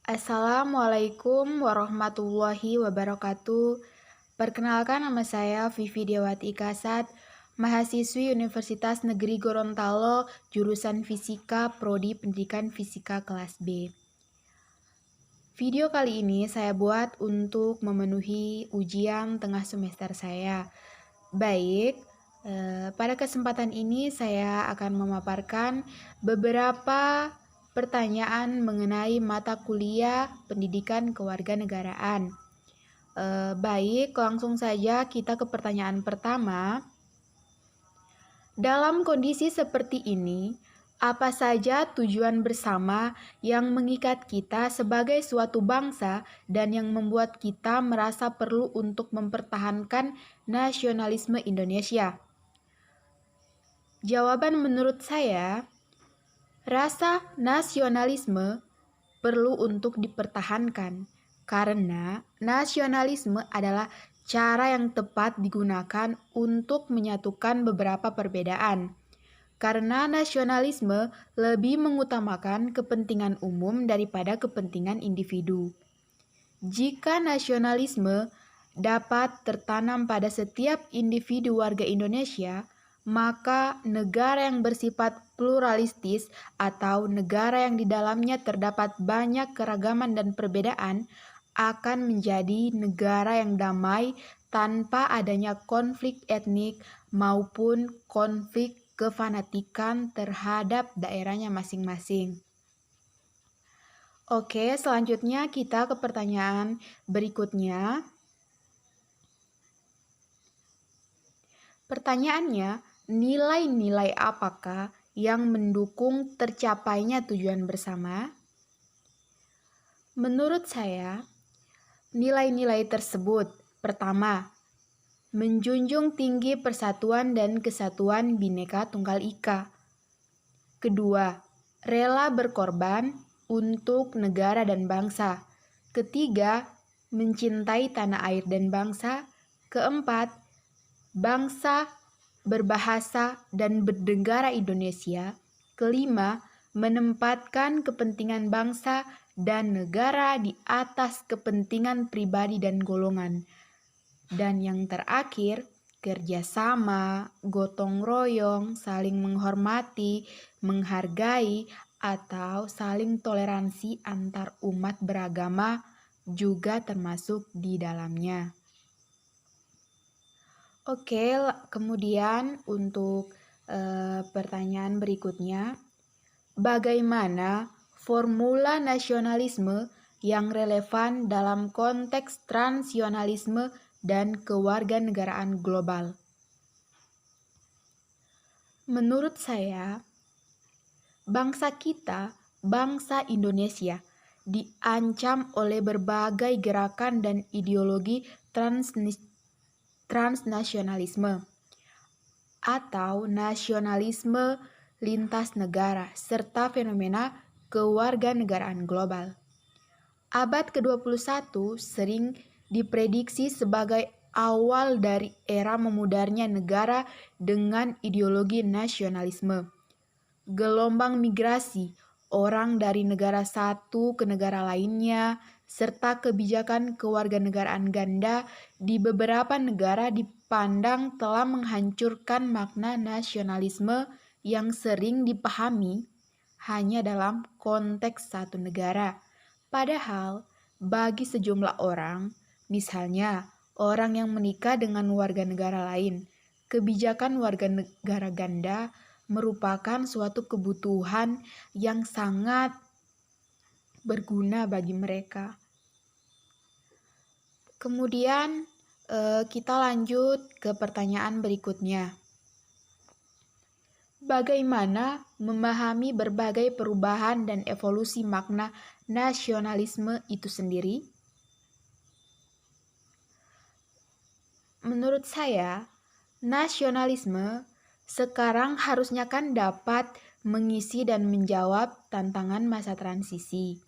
Assalamualaikum warahmatullahi wabarakatuh. Perkenalkan, nama saya Vivi Dewati Kasad, mahasiswi Universitas Negeri Gorontalo, jurusan Fisika, Prodi Pendidikan Fisika kelas B. Video kali ini saya buat untuk memenuhi ujian tengah semester saya. Baik, pada kesempatan ini saya akan memaparkan beberapa pertanyaan mengenai mata kuliah pendidikan kewarganegaraan. Baik, langsung saja kita ke pertanyaan pertama. Dalam kondisi seperti ini, apa saja tujuan bersama yang mengikat kita sebagai suatu bangsa dan yang membuat kita merasa perlu untuk mempertahankan nasionalisme Indonesia? Jawaban menurut saya, rasa nasionalisme perlu untuk dipertahankan karena nasionalisme adalah cara yang tepat digunakan untuk menyatukan beberapa perbedaan. Karena nasionalisme lebih mengutamakan kepentingan umum daripada kepentingan individu. Jika nasionalisme dapat tertanam pada setiap individu warga Indonesia, maka negara yang bersifat pluralistis atau negara yang di dalamnya terdapat banyak keragaman dan perbedaan akan menjadi negara yang damai tanpa adanya konflik etnik maupun konflik kefanatikan terhadap daerahnya masing-masing. Oke, selanjutnya kita ke pertanyaan berikutnya. Pertanyaannya, nilai-nilai apakah yang mendukung tercapainya tujuan bersama? Menurut saya, nilai-nilai tersebut, pertama, menjunjung tinggi persatuan dan kesatuan Bhinneka Tunggal Ika. Kedua, rela berkorban untuk negara dan bangsa. Ketiga, mencintai tanah air dan bangsa. Keempat, bangsa berbahasa dan bernegara Indonesia. Kelima, menempatkan kepentingan bangsa dan negara di atas kepentingan pribadi dan golongan. Dan yang terakhir, kerjasama, gotong royong, saling menghormati, menghargai, atau saling toleransi antar umat beragama juga termasuk di dalamnya. Oke, kemudian untuk pertanyaan berikutnya, bagaimana formula nasionalisme yang relevan dalam konteks transnasionalisme dan kewarganegaraan global? Menurut saya, bangsa kita, bangsa Indonesia, diancam oleh berbagai gerakan dan ideologi transnasionalisme atau nasionalisme lintas negara serta fenomena kewarganegaraan global. Abad ke-21 sering diprediksi sebagai awal dari era memudarnya negara dengan ideologi nasionalisme. Gelombang migrasi orang dari negara satu ke negara lainnya, serta kebijakan kewarganegaraan ganda di beberapa negara dipandang telah menghancurkan makna nasionalisme yang sering dipahami hanya dalam konteks satu negara. Padahal, bagi sejumlah orang, misalnya orang yang menikah dengan warga negara lain, kebijakan warga negara ganda merupakan suatu kebutuhan yang sangat berguna bagi mereka. Kemudian kita lanjut ke pertanyaan berikutnya. Bagaimana memahami berbagai perubahan dan evolusi makna nasionalisme itu sendiri? Menurut saya, nasionalisme sekarang harusnya kan dapat mengisi dan menjawab tantangan masa transisi.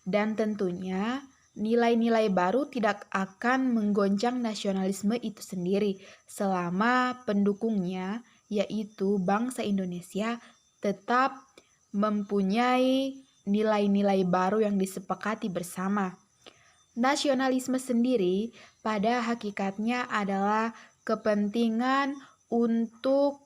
Dan tentunya nilai-nilai baru tidak akan menggoncang nasionalisme itu sendiri selama pendukungnya, yaitu bangsa Indonesia, tetap mempunyai nilai-nilai baru yang disepakati bersama. Nasionalisme sendiri pada hakikatnya adalah kepentingan untuk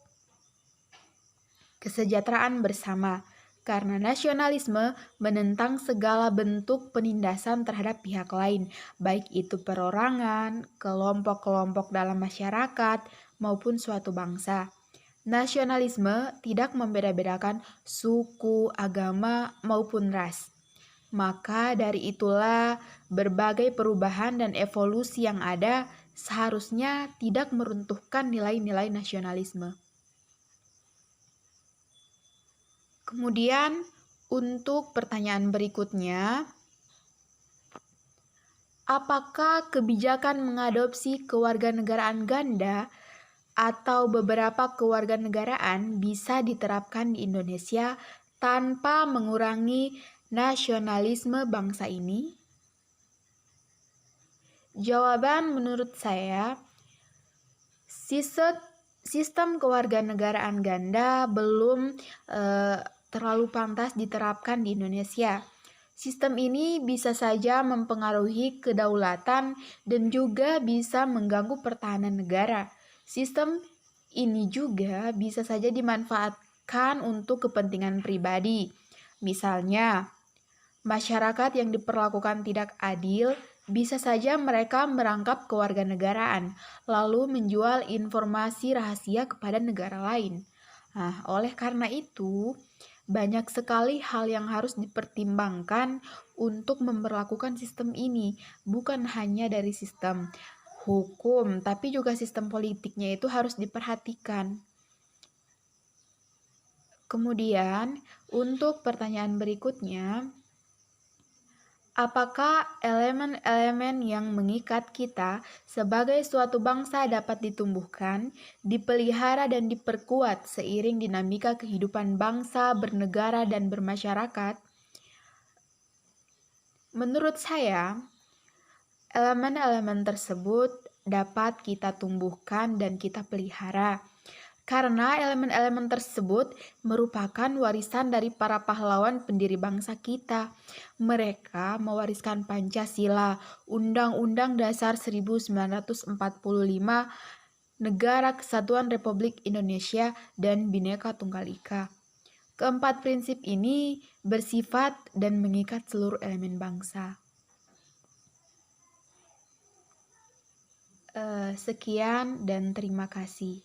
kesejahteraan bersama, karena nasionalisme menentang segala bentuk penindasan terhadap pihak lain, baik itu perorangan, kelompok-kelompok dalam masyarakat, maupun suatu bangsa. Nasionalisme tidak membeda-bedakan suku, agama, maupun ras. Maka dari itulah berbagai perubahan dan evolusi yang ada seharusnya tidak meruntuhkan nilai-nilai nasionalisme. Kemudian untuk pertanyaan berikutnya, apakah kebijakan mengadopsi kewarganegaraan ganda atau beberapa kewarganegaraan bisa diterapkan di Indonesia tanpa mengurangi nasionalisme bangsa ini? Jawaban menurut saya, sistem kewarganegaraan ganda belum terlalu pantas diterapkan di Indonesia. Sistem ini bisa saja mempengaruhi kedaulatan dan juga bisa mengganggu pertahanan negara. Sistem ini juga bisa saja dimanfaatkan untuk kepentingan pribadi. Misalnya, masyarakat yang diperlakukan tidak adil bisa saja mereka merangkap kewarganegaraan, lalu menjual informasi rahasia kepada negara lain. Nah, oleh karena itu, banyak sekali hal yang harus dipertimbangkan untuk memperlakukan sistem ini, bukan hanya dari sistem hukum, tapi juga sistem politiknya itu harus diperhatikan. Kemudian, untuk pertanyaan berikutnya, apakah elemen-elemen yang mengikat kita sebagai suatu bangsa dapat ditumbuhkan, dipelihara, dan diperkuat seiring dinamika kehidupan bangsa, bernegara, dan bermasyarakat? Menurut saya, elemen-elemen tersebut dapat kita tumbuhkan dan kita pelihara. Karena elemen-elemen tersebut merupakan warisan dari para pahlawan pendiri bangsa kita. Mereka mewariskan Pancasila, Undang-Undang Dasar 1945, Negara Kesatuan Republik Indonesia, dan Bhinneka Tunggal Ika. Keempat prinsip ini bersifat dan mengikat seluruh elemen bangsa. Sekian dan terima kasih.